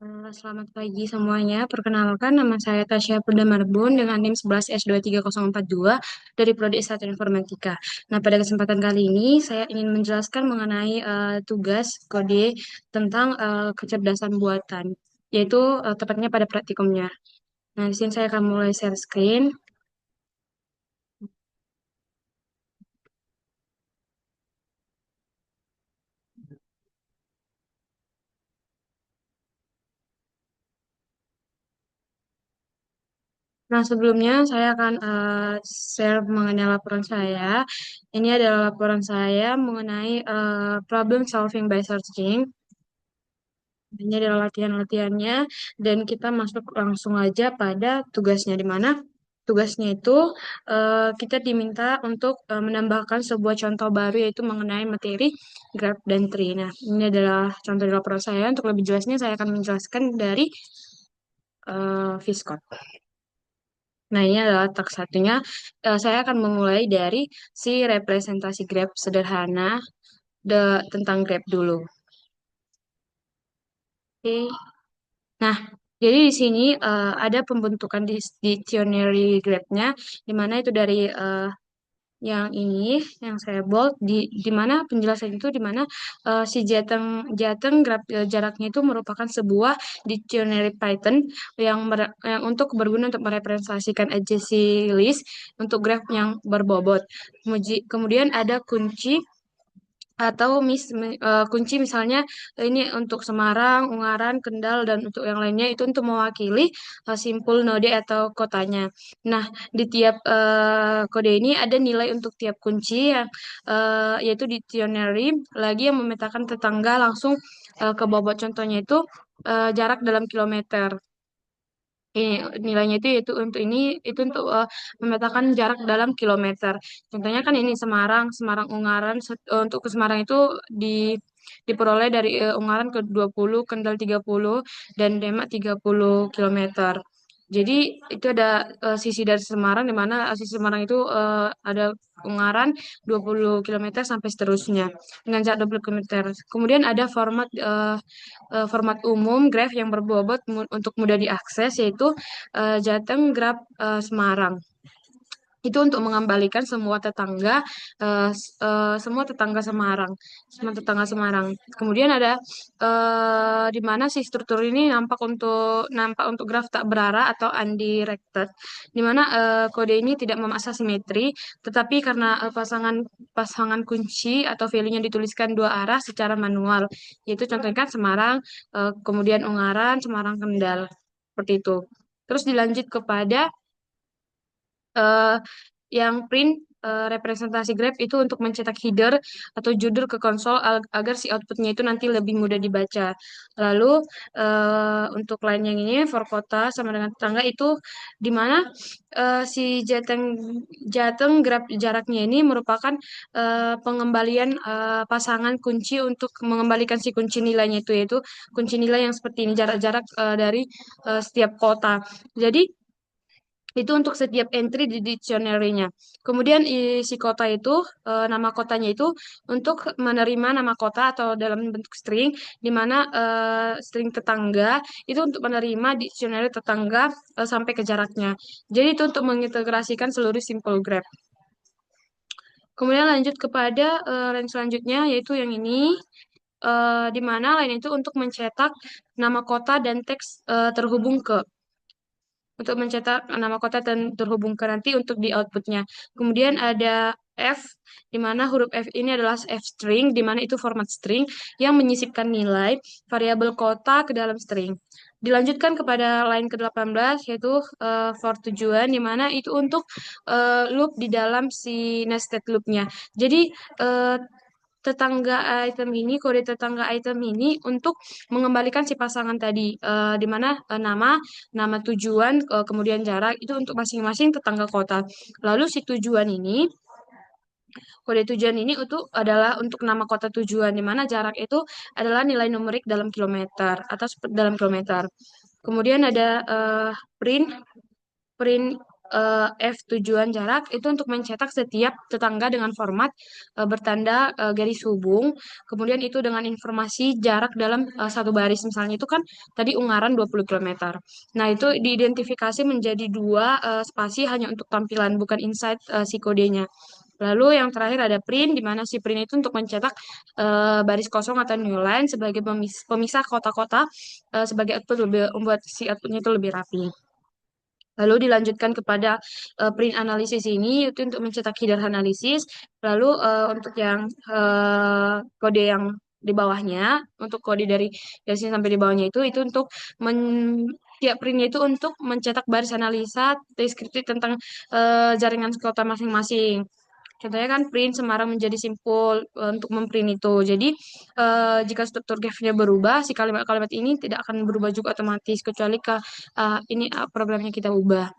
Selamat pagi semuanya. Perkenalkan, nama saya Tasya Purda Marbun dengan NIM 11S23042 dari Prodi S1 Informatika. Nah, pada kesempatan kali ini saya ingin menjelaskan mengenai tugas kode tentang kecerdasan buatan, yaitu tepatnya pada praktikumnya. Nah, di sini saya akan mulai share screen. Nah, sebelumnya saya akan share mengenai laporan saya. Ini adalah laporan saya mengenai problem solving by searching. Ini adalah latihan-latihannya dan kita masuk langsung aja pada tugasnya di mana tugasnya itu kita diminta untuk menambahkan sebuah contoh baru yaitu mengenai materi graph dan tree. Nah, ini adalah contoh di laporan saya. Untuk lebih jelasnya saya akan menjelaskan dari Viscode. Nah, ini adalah tak satunya. Saya akan memulai dari si representasi graph sederhana tentang graph dulu. Oke. Nah, jadi di sini ada pembentukan dictionary graph-nya, di mana itu dari yang ini, yang saya bold, di mana penjelasan itu di mana si Jateng Jateng graph jaraknya itu merupakan sebuah dictionary Python yang untuk berguna untuk merepresentasikan agency list untuk graph yang berbobot. Kemudian ada kunci atau kunci misalnya ini untuk Semarang, Ungaran, Kendal dan untuk yang lainnya itu untuk mewakili simpul node atau kotanya. Nah, di tiap kode ini ada nilai untuk tiap kunci yang yaitu dictionary lagi yang memetakan tetangga langsung ke bobot contohnya itu jarak dalam kilometer. Ini nilainya itu yaitu untuk ini itu untuk memetakan jarak dalam kilometer. Contohnya kan ini Semarang, Semarang Ungaran untuk ke Semarang itu diperoleh dari Ungaran ke 20, Kendal 30 dan Demak 30 kilometer. Jadi itu ada sisi dari Semarang di mana sisi Semarang itu ada Ungaran 20 kilometer sampai seterusnya dengan jarak 20 kilometer. Kemudian ada format umum graph yang berbobot untuk mudah diakses yaitu Jateng Graph Semarang. Itu untuk mengembalikan semua tetangga Semarang, semua tetangga Semarang. Kemudian ada di mana si struktur ini nampak untuk graf tak berarah atau undirected, di mana kode ini tidak memaksa simetri, tetapi karena pasangan pasangan kunci atau value-nya dituliskan dua arah secara manual, yaitu contohnya kan Semarang, kemudian Ungaran, Semarang Kendal, seperti itu. Terus dilanjut kepada eh, yang print representasi graph itu untuk mencetak header atau judul ke konsol agar si outputnya itu nanti lebih mudah dibaca. Lalu untuk line yang ini for kota sama dengan tetangga itu di mana si Jateng Jateng graph jaraknya ini merupakan pengembalian pasangan kunci untuk mengembalikan si kunci nilainya itu yaitu kunci nilai yang seperti ini jarak-jarak dari setiap kota. Jadi itu untuk setiap entry di dictionary-nya. Kemudian si kota itu, nama kotanya itu untuk menerima nama kota atau dalam bentuk string, di mana string tetangga itu untuk menerima dictionary tetangga sampai ke jaraknya. Jadi itu untuk mengintegrasikan seluruh simple graph. Kemudian lanjut kepada line selanjutnya, yaitu yang ini, di mana line itu untuk mencetak nama kota dan teks terhubung ke untuk mencetak nama kota dan terhubung ke nanti untuk di outputnya. Kemudian ada F, di mana huruf F ini adalah F string, di mana itu format string yang menyisipkan nilai variabel kota ke dalam string. Dilanjutkan kepada line ke-18, yaitu for tujuan, di mana itu untuk loop di dalam si nested loop-nya. Jadi, eh, tetangga item ini, kode tetangga item ini untuk mengembalikan si pasangan tadi, di mana nama tujuan, kemudian jarak itu untuk masing-masing tetangga kota. Lalu si tujuan ini, kode tujuan ini itu adalah untuk nama kota tujuan, di mana jarak itu adalah nilai numerik dalam kilometer atau dalam kilometer. Kemudian ada print print F tujuan jarak itu untuk mencetak setiap tetangga dengan format bertanda garis hubung. Kemudian itu dengan informasi jarak dalam satu baris. Misalnya itu kan tadi Ungaran 20 kilometer. Nah, itu diidentifikasi menjadi dua spasi hanya untuk tampilan, bukan inside si kodenya. Lalu yang terakhir ada print, di mana si print itu untuk mencetak baris kosong atau new line sebagai pemisah kota-kota sebagai output lebih membuat si outputnya itu lebih rapi. Lalu dilanjutkan kepada print analisis ini itu untuk mencetak header analisis. Lalu untuk yang kode yang di bawahnya, untuk kode dari sini sampai di bawahnya itu untuk men tiap printnya itu untuk mencetak baris analisa deskriptif tentang jaringan kota masing-masing. Contohnya kan print Semarang menjadi simpul untuk memprint itu. Jadi jika struktur grafnya berubah, si kalimat-kalimat ini tidak akan berubah juga otomatis kecuali ini programnya kita ubah.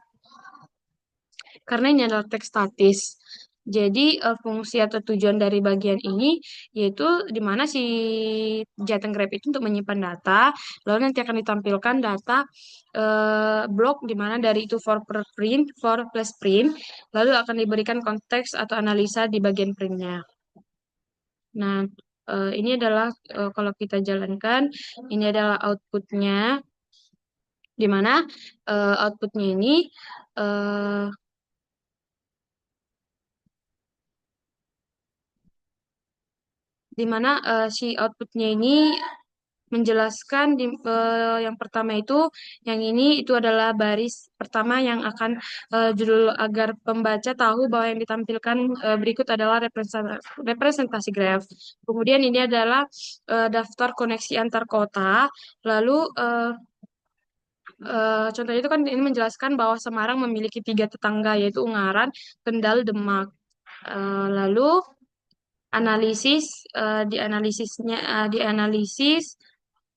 Karena ini adalah teks statis. Jadi fungsi atau tujuan dari bagian ini yaitu di mana si Jateng Graph itu untuk menyimpan data, lalu nanti akan ditampilkan data blok di mana dari itu for per print, for plus print, lalu akan diberikan konteks atau analisa di bagian printnya. Nah, ini adalah kalau kita jalankan, ini adalah outputnya, di mana outputnya ini eh, di mana si outputnya ini menjelaskan yang pertama itu, yang ini itu adalah baris pertama yang akan judul agar pembaca tahu bahwa yang ditampilkan berikut adalah representasi graf. Kemudian ini adalah daftar koneksi antar kota. Lalu contohnya itu kan ini menjelaskan bahwa Semarang memiliki tiga tetangga yaitu Ungaran, Kendal, Demak. Lalu analisis dianalisis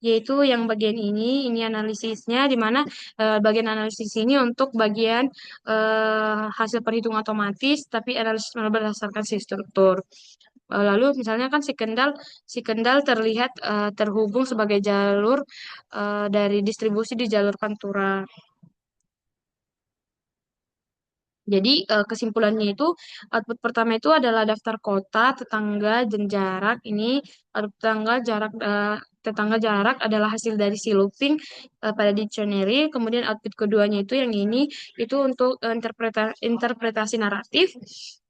yaitu yang bagian ini analisisnya di mana bagian analisis ini untuk bagian hasil perhitungan otomatis tapi analisis berdasarkan si struktur. Lalu misalnya kan si Kendal terlihat terhubung sebagai jalur dari distribusi di jalur Pantura. Jadi kesimpulannya itu output pertama itu adalah daftar kota, tetangga, dan jarak. Ini tetangga jarak adalah hasil dari si looping pada dictionary. Kemudian output keduanya itu yang ini itu untuk interpretasi naratif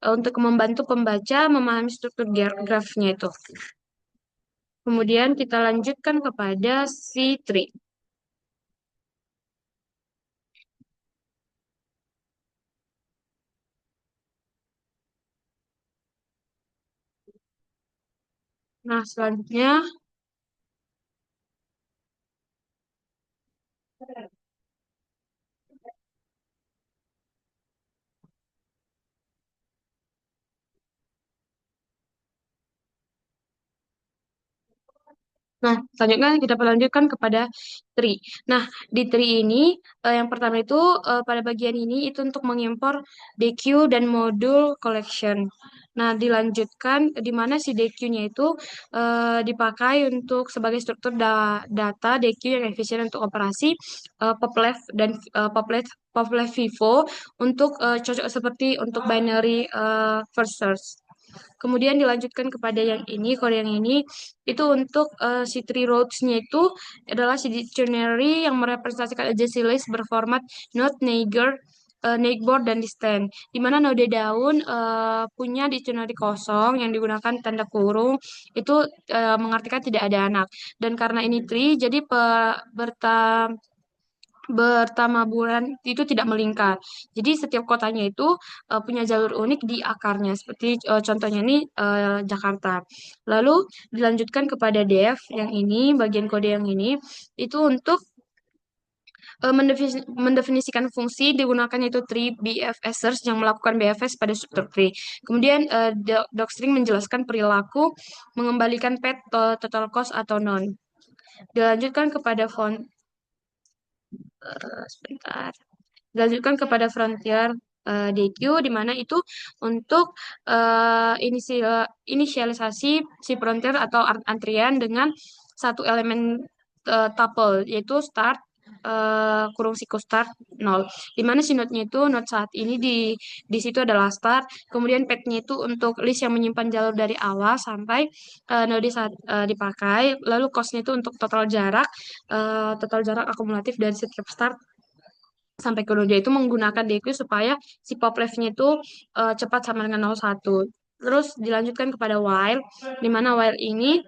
untuk membantu pembaca memahami struktur grafnya itu. Kemudian kita lanjutkan kepada si tree. Nah, selanjutnya Nah, selanjutnya kita lanjutkan kepada tree. Nah, di tree ini yang pertama itu pada bagian ini itu untuk mengimpor DQ dan modul collection. Nah, dilanjutkan di mana si DQ-nya itu dipakai untuk sebagai struktur data DQ yang efisien untuk operasi popleft dan popleft vivo untuk cocok seperti untuk binary first search. Kemudian dilanjutkan kepada yang ini, kode yang ini itu untuk si three roads-nya itu adalah si dictionary yang merepresentasikan agency list berformat node, neighbor, dan distant. Di mana node daun punya dictionary kosong yang digunakan tanda kurung itu mengartikan tidak ada anak. Dan karena ini tree, jadi bertamaburan itu tidak melingkar. Jadi setiap kotanya itu punya jalur unik di akarnya. Seperti contohnya ini Jakarta. Lalu dilanjutkan kepada dev yang ini, bagian kode yang ini itu untuk mendefinisikan fungsi digunakan yaitu tree BFS search yang melakukan BFS pada struktur tree. Kemudian docstring menjelaskan perilaku mengembalikan pet total cost atau non. Dilanjutkan kepada sebentar. Dilanjutkan kepada Frontier DQ di mana itu untuk inisialisasi si frontier atau antrian dengan satu elemen tuple yaitu start, kurung siku start 0. Di mana si node-nya itu node saat ini di situ adalah start, kemudian path-nya itu untuk list yang menyimpan jalur dari awal sampai node saat dipakai, lalu cost-nya itu untuk total jarak akumulatif dari setiap start sampai ke node itu menggunakan DQ supaya si pop left-nya itu cepat sama dengan 01. Terus dilanjutkan kepada while, di mana while ini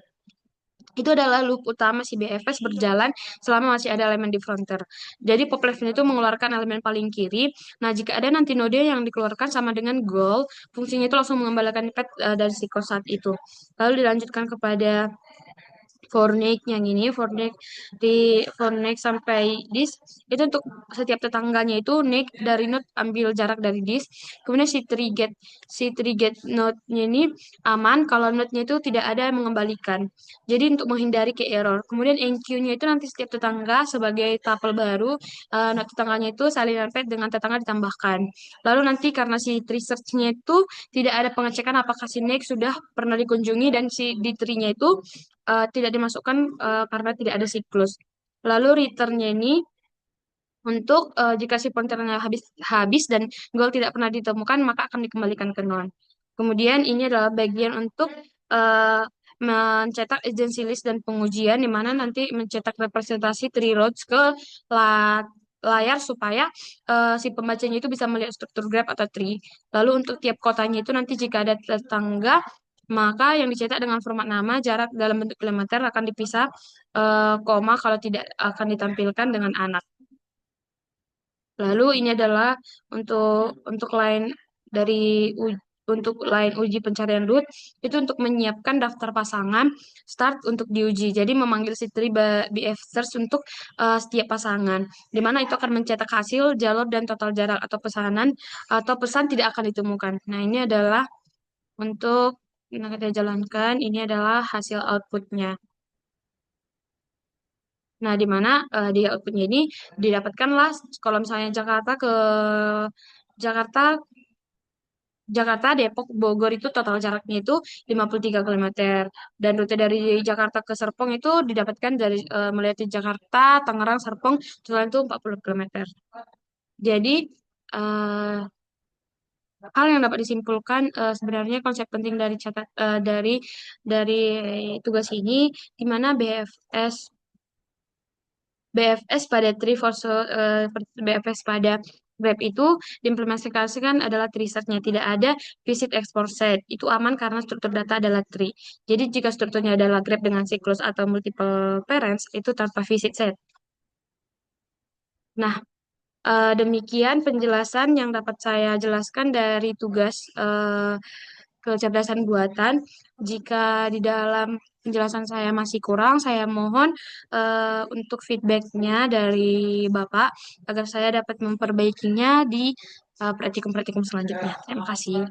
itu adalah loop utama si BFS berjalan selama masih ada elemen di fronter. Jadi pop left itu mengeluarkan elemen paling kiri. Nah, jika ada nanti node yang dikeluarkan sama dengan goal, fungsinya itu langsung mengembalikan path dari si saat itu. Lalu dilanjutkan kepada fornik yang ini fornik sampai disk itu untuk setiap tetangganya itu nick dari node ambil jarak dari disk, kemudian si tree get node-nya ini aman kalau node-nya itu tidak ada yang mengembalikan, jadi untuk menghindari ke error. Kemudian enqueue-nya itu nanti setiap tetangga sebagai tuple baru, node tetangganya itu salinan pet dengan tetangga ditambahkan. Lalu nanti karena si tree search-nya itu tidak ada pengecekan apakah si next sudah pernah dikunjungi, dan si di tree-nya itu tidak dimasukkan karena tidak ada siklus. Lalu return-nya ini untuk jika si pointernya habis habis dan goal tidak pernah ditemukan maka akan dikembalikan ke none. Kemudian ini adalah bagian untuk eh, mencetak agency list dan pengujian, di mana nanti mencetak representasi tree roads ke layar supaya si pembacanya itu bisa melihat struktur graph atau tree. Lalu untuk tiap kotanya itu nanti jika ada tetangga maka yang dicetak dengan format nama, jarak dalam bentuk kilometer akan dipisah koma kalau tidak akan ditampilkan dengan anak. Lalu ini adalah untuk line dari untuk line uji pencarian root itu untuk menyiapkan daftar pasangan start untuk diuji. Jadi memanggil si tree BF search untuk setiap pasangan, di mana itu akan mencetak hasil, jalur dan total jarak atau pesanan atau pesan tidak akan ditemukan. Nah, ini adalah untuk yang kita jalankan, ini adalah hasil outputnya. Nah, di mana di outputnya ini didapatkanlah kalau misalnya Jakarta, Jakarta, Depok, Bogor itu total jaraknya itu 53 kilometer. Dan rute dari Jakarta ke Serpong itu didapatkan dari melewati Jakarta, Tangerang, Serpong, total itu 40 kilometer. Jadi, eh, hal yang dapat disimpulkan sebenarnya konsep penting dari tugas ini, di mana BFS pada BFS pada web itu diimplementasikan adalah tree set-nya. Tidak ada visit export set. Itu aman karena struktur data adalah tree. Jadi jika strukturnya adalah graph dengan siklus atau multiple parents, itu tanpa visit set. Nah, demikian penjelasan yang dapat saya jelaskan dari tugas kecerdasan buatan. Jika di dalam penjelasan saya masih kurang, saya mohon untuk feedbacknya dari Bapak agar saya dapat memperbaikinya di praktikum-praktikum selanjutnya. Terima kasih.